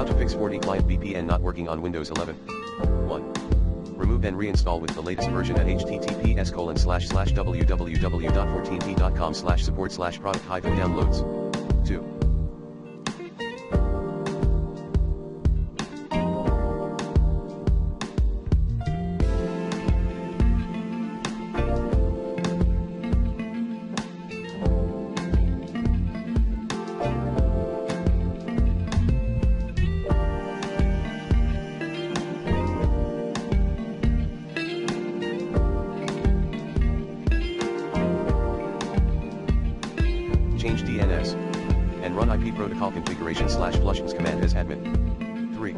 How to fix FortiClient VPN not working on Windows 11. 1. Remove and reinstall with the latest version at https://www.fortint.com/support/product-downloads. 2. Change DNS. And run IP protocol configuration/flushes command as admin. 3.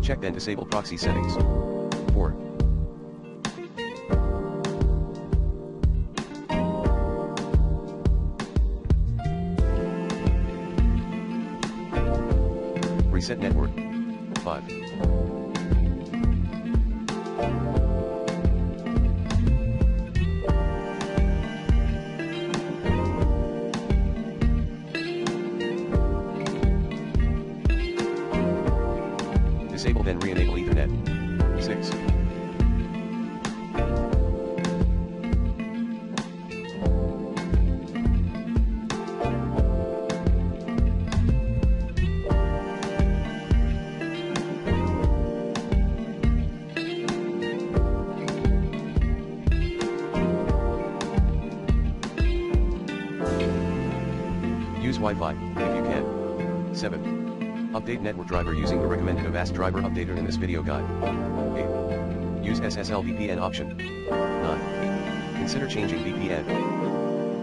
Check and disable proxy settings. 4. Reset network. 5. Disable then re-enable Ethernet. 6. Use Wi-Fi, if you can. 7. Update network driver using the recommended Avast driver updater in this video guide. 8. Use SSL VPN option. 9. Consider changing VPN.